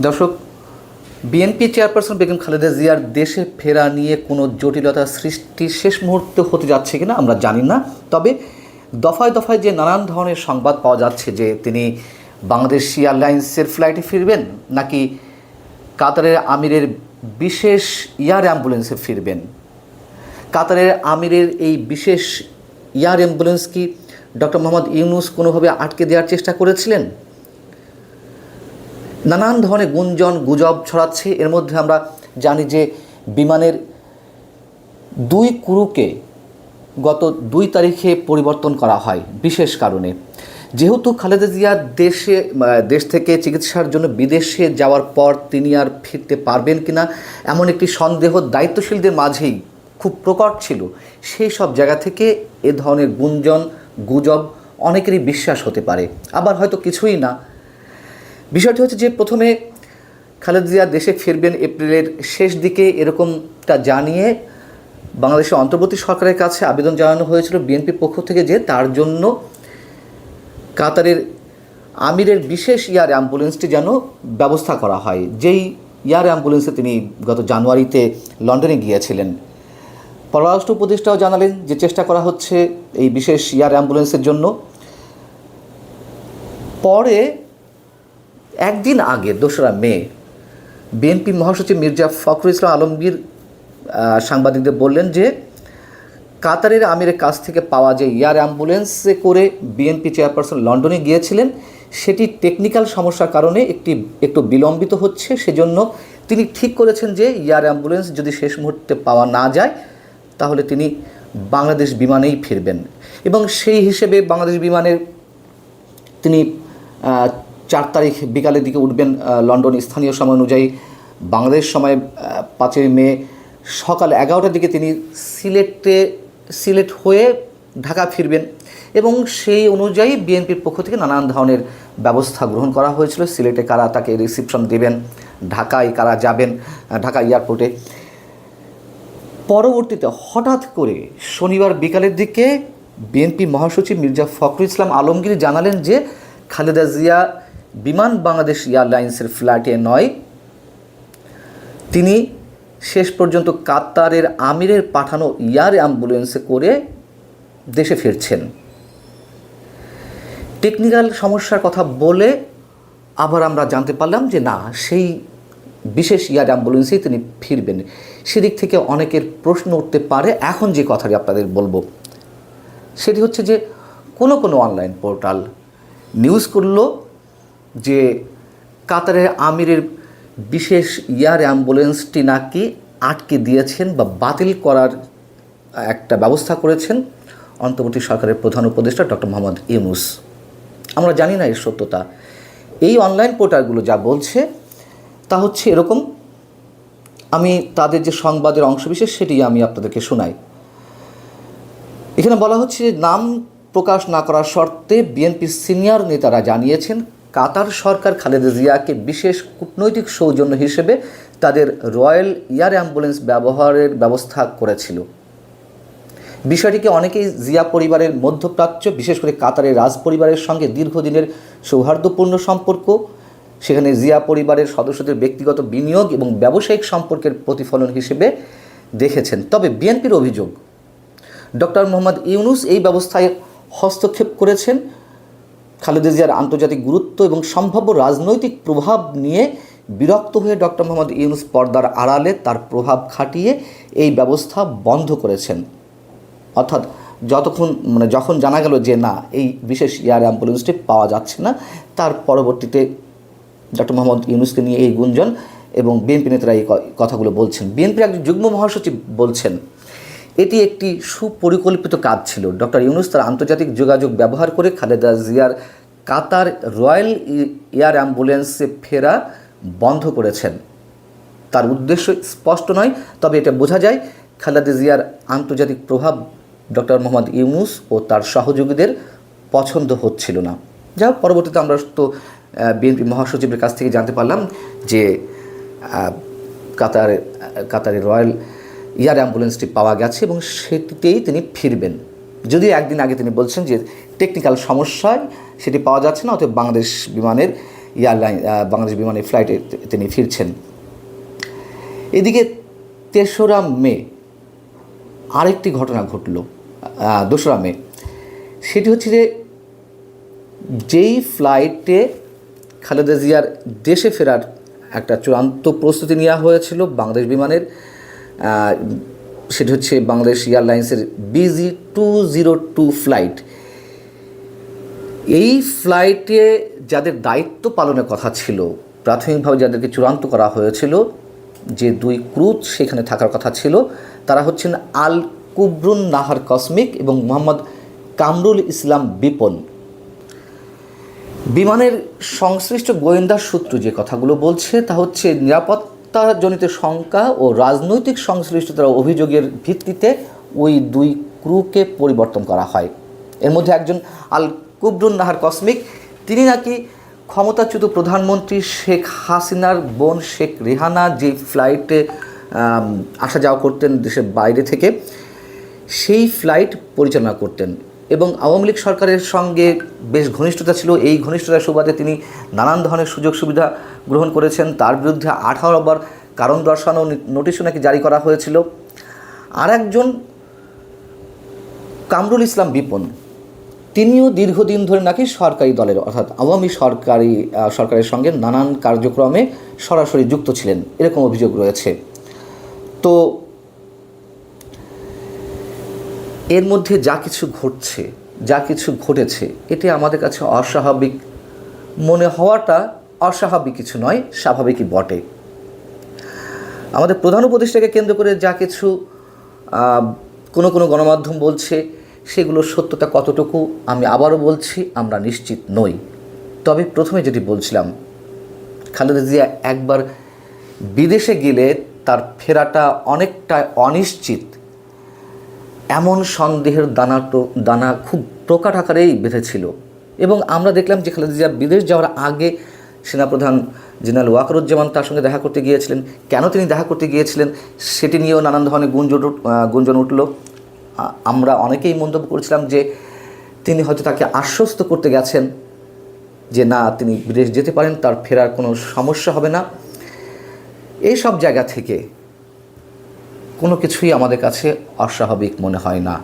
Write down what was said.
দর্শক, BNP chairperson Begum Khaleda জিয়ার দেশে ফেরা নিয়ে কোনো জটিলতা সৃষ্টি শেষ মুহূর্তে হতে যাচ্ছে কিনা আমরা জানি না। তবে দফায় দফায় যে নানান ধরনের সংবাদ পাওয়া যাচ্ছে যে তিনি বাংলাদেশ এয়ারলাইন্সের ফ্লাইটে ফিরবেন, নাকি কাতারের আমিরের বিশেষ এয়ার অ্যাম্বুলেন্সে ফিরবেন। কাতারের আমিরের এই বিশেষ এয়ার অ্যাম্বুলেন্স কি ডক্টর মোহাম্মদ ইউনূস কোনোভাবে আটকে দেওয়ার চেষ্টা করেছিলেন? নানান ধরনের গুঞ্জন গুজব ছড়াচ্ছে। এর মধ্যে আমরা জানি যে বিমানের 2 ক্রুকে গত 2 তারিখে পরিবর্তন করা হয় বিশেষ কারণে। যেহেতু খালেদা জিয়া দেশ থেকে চিকিৎসার জন্য বিদেশে যাওয়ার পর তিনি আর ফিরতে পারবেন কিনা এমন একটি সন্দেহ দায়িত্বশীলদের মাঝেই খুব প্রকট ছিল। সেই সব জায়গা থেকে এ ধরনের গুঞ্জন গুজব অনেকেরই বিশ্বাস হতে পারে, আবার হয়তো কিছুই না। বিষয়টি হচ্ছে যে প্রথমে খালেদা জিয়া দেশে ফিরবেন এপ্রিলের শেষ দিকে, এরকমটা জানিয়ে বাংলাদেশের অন্তর্বর্তী সরকারের কাছে আবেদন জানানো হয়েছিল বিএনপির পক্ষ থেকে যে তার জন্য কাতারের আমিরের বিশেষ এয়ার অ্যাম্বুলেন্সটি যেন ব্যবস্থা করা হয়, যেই এয়ার অ্যাম্বুলেন্সে তিনি গত জানুয়ারিতে লন্ডনে গিয়েছিলেন। পররাষ্ট্র উপদেষ্টাও জানালেন যে চেষ্টা করা হচ্ছে এই বিশেষ এয়ার অ্যাম্বুলেন্সের জন্য। পরে একদিন আগে 2রা মে বিএনপি মহাসচিব মির্জা ফখরুল ইসলাম আলমগীর সাংবাদিকদের বললেন যে কাতারের আমিরের কাছ থেকে পাওয়া যে এয়ার অ্যাম্বুলেন্সে করে বিএনপি চেয়ারপারসন লন্ডনে গিয়েছিলেন সেটি টেকনিক্যাল সমস্যার কারণে একটু বিলম্বিত হচ্ছে। সেজন্য তিনি ঠিক করেছেন যে এয়ার অ্যাম্বুলেন্স যদি শেষ মুহূর্তে পাওয়া না যায় তাহলে তিনি বাংলাদেশ বিমানেই ফিরবেন, এবং সেই হিসেবে বাংলাদেশ বিমানের তিনি 4 তারিখ বিকালের দিকে উঠবেন লন্ডন স্থানীয় সময় অনুযায়ী। বাংলাদেশ সময় 5 মে সকাল 11টার দিকে তিনি সিলেট হয়ে ঢাকা ফিরবেন, এবং সেই অনুযায়ী বিএনপির পক্ষ থেকে নানান ধরনের ব্যবস্থা গ্রহণ করা হয়েছিল। সিলেটে কারা তাকে রিসিপশন দেবেন, ঢাকায় কারা যাবেন, ঢাকা এয়ারপোর্টে। পরবর্তীতে হঠাৎ করে শনিবার বিকালের দিকে বিএনপি মহাসচিব মির্জা ফখরুল ইসলাম আলমগীর জানালেন যে খালেদা জিয়া বিমান বাংলাদেশ এয়ারলাইন্সের ফ্লাইটে নয়, তিনি শেষ পর্যন্ত কাতারের আমিরের পাঠানো এয়ার অ্যাম্বুলেন্সে করে দেশে ফিরছেন। টেকনিক্যাল সমস্যার কথা বলে আবার আমরা জানতে পারলাম যে না, সেই বিশেষ এয়ার অ্যাম্বুলেন্সেই তিনি ফিরবেন। সেদিক থেকে অনেকের প্রশ্ন উঠতে পারে। এখন যে কথাটি আপনাদের বলবো সেটি হচ্ছে যে কোনো অনলাইন পোর্টাল নিউজ করলো যে কাতারের আমিরের বিশেষ এয়ার অ্যাম্বুলেন্সটি নাকি আটকে দিয়েছেন বা বাতিল করার একটা ব্যবস্থা করেছেন অন্তর্বর্তী সরকারের প্রধান উপদেষ্টা ডক্টর মোহাম্মদ ইউনূস। আমরা জানি না এর সত্যতা। এই অনলাইন পোর্টালগুলো যা বলছে তা হচ্ছে এরকম। আমি তাদের যে সংবাদের অংশবিশেষ সেটি আমি আপনাদেরকে শোনাই। এখানে বলা হচ্ছে যে নাম প্রকাশ না করার শর্তে বিএনপির সিনিয়র নেতারা জানিয়েছেন কাতার সরকার খালেদা জিয়াকে বিশেষ কূটনৈতিক সৌজন্য হিসেবে তাদের রয়্যাল এয়ার অ্যাম্বুলেন্স ব্যবহারের ব্যবস্থা করেছিল। বিষয়টিকে অনেকেই জিয়া পরিবারের মধ্যপ্রাচ্য, বিশেষ করে কাতারের রাজ পরিবারের সঙ্গে দীর্ঘদিনের সৌহার্দ্যপূর্ণ সম্পর্ক, সেখানে জিয়া পরিবারের সদস্যদের ব্যক্তিগত বিনিয়োগ এবং ব্যবসায়িক সম্পর্কের প্রতিফলন হিসেবে দেখেছেন। তবে বিএনপির অভিযোগ ডক্টর মোহাম্মদ ইউনূস এই ব্যবস্থায় হস্তক্ষেপ করেছেন। খালেদা জিয়ার আন্তর্জাতিক গুরুত্ব এবং সম্ভাব্য রাজনৈতিক প্রভাব নিয়ে বিরক্ত হয়ে ডক্টর মোহাম্মদ ইউনূস পর্দার আড়ালে তার প্রভাব খাটিয়ে এই ব্যবস্থা বন্ধ করেছেন। অর্থাৎ যখন জানা গেল যে না, এই বিশেষ এয়ার অ্যাম্বুলেন্সটি পাওয়া যাচ্ছে না, তার পরবর্তীতে ডক্টর মোহাম্মদ ইউনূসকে নিয়ে এই গুঞ্জন এবং বিএনপি নেতারা এই কথাগুলো বলছেন। বিএনপির একজন যুগ্ম মহাসচিব বলছেন এটি একটি সুপরিকল্পিত কাজ ছিল। ডক্টর ইউনূস তার আন্তর্জাতিক যোগাযোগ ব্যবহার করে খালেদা জিয়ার কাতার রয়্যাল এয়ার অ্যাম্বুলেন্সে ফেরা বন্ধ করেছেন। তার উদ্দেশ্য স্পষ্ট নয়, তবে এটা বোঝা যায় খালেদা জিয়ার আন্তর্জাতিক প্রভাব ডক্টর মোহাম্মদ ইউনূস ও তার সহযোগীদের পছন্দ হচ্ছিল না। যা পরবর্তীতে আমরা তো বিএনপি মহাসচিবের কাছ থেকে জানতে পারলাম যে কাতারের রয়্যাল এয়ার অ্যাম্বুলেন্সটি পাওয়া গেছে এবং সেটিতেই তিনি ফিরবেন। যদিও একদিন আগে তিনি বলছেন যে টেকনিক্যাল সমস্যায় সেটি পাওয়া যাচ্ছে না, অতএব বাংলাদেশ বিমানের এয়ারলাইন বাংলাদেশ বিমানের ফ্লাইটে তিনি ফিরছেন। এদিকে 3রা মে আরেকটি ঘটনা ঘটল, 2রা মে। সেটি হচ্ছে যে যেই ফ্লাইটে খালেদা জিয়ার দেশে ফেরার একটা চূড়ান্ত প্রস্তুতি নেওয়া হয়েছিল বাংলাদেশ বিমানের, সেটি হচ্ছে বাংলাদেশ এয়ারলাইন্সের BG202 ফ্লাইট। এই ফ্লাইটে যাদের দায়িত্ব পালনের কথা ছিল, প্রাথমিকভাবে যাদেরকে চূড়ান্ত করা হয়েছিল, যে 2 ক্রু সেখানে থাকার কথা ছিল, তারা হচ্ছেন আল কুবরুন নাহার কসমিক এবং মোহাম্মদ কামরুল ইসলাম বিপন। বিমানের সংশ্লিষ্ট গোয়েন্দা সূত্র যে কথাগুলো বলছে তা হচ্ছে নিরাপত্তাজনিত শঙ্কা ও রাজনৈতিক সংশ্লিষ্টতার অভিযোগের ভিত্তিতে ওই 2 ক্রুকে পরিবর্তন করা হয়। এর মধ্যে একজন আল কুবরুন নাহার কসমিক, তিনি নাকি ক্ষমতাচ্যুত প্রধানমন্ত্রী শেখ হাসিনার বোন শেখ রেহানা যে ফ্লাইটে আসা যাওয়া করতেন দেশের বাইরে থেকে, সেই ফ্লাইট পরিচালনা করতেন এবং আওয়ামী লীগ সরকারের সঙ্গে বেশ ঘনিষ্ঠতা ছিল। এই ঘনিষ্ঠতার সুবাদে তিনি নানান ধরনের সুযোগ সুবিধা গ্রহণ করেছেন। তার বিরুদ্ধে 18 বার কারণ দর্শানো নোটিশও নাকি জারি করা হয়েছিল। আর একজন কামরুল ইসলাম বিপন, তিনিও দীর্ঘদিন ধরে নাকি সরকারি দলের অর্থাৎ আওয়ামী সরকারের সঙ্গে নানান কার্যক্রমে সরাসরি যুক্ত ছিলেন, এরকম অভিযোগ রয়েছে। তো এর মধ্যে যা কিছু ঘটছে, যা কিছু ঘটেছে, এটি আমাদের কাছে অস্বাভাবিক মনে হওয়াটা অস্বাভাবিক কিছু নয়, স্বাভাবিকই বটে। আমাদের প্রধান উপদেষ্টাকে কেন্দ্র করে যা কিছু কোনো গণমাধ্যম বলছে, সেগুলোর সত্যতা কতটুকু আমি আবারও বলছি, আমরা নিশ্চিত নই। তবে প্রথমে যেটি বলছিলাম, খালেদা জিয়া একবার বিদেশে গেলে তার ফেরাটা অনেকটা অনিশ্চিত, এমন সন্দেহের দানা খুব প্রকাট আকারেই বেঁধেছিল। এবং আমরা দেখলাম যে খালেদা জিয়া বিদেশ যাওয়ার আগে সেনাপ্রধান জেনারেল ওয়াকারুজ্জামান তার সঙ্গে দেখা করতে গিয়েছিলেন। কেন তিনি দেখা করতে গিয়েছিলেন সেটি নিয়েও নানান ধরনের গুঞ্জন উঠল। আমরা অনেকেই মন্তব্য করেছিলাম যে তিনি হয়তো তাকে আশ্বস্ত করতে গেছেন যে না, তিনি বিদেশ যেতে পারেন, তার ফেরার কোনো সমস্যা হবে না। এই সব জায়গা থেকে কোনো কিছুই আমাদের কাছে অস্বাভাবিক মনে হয় না।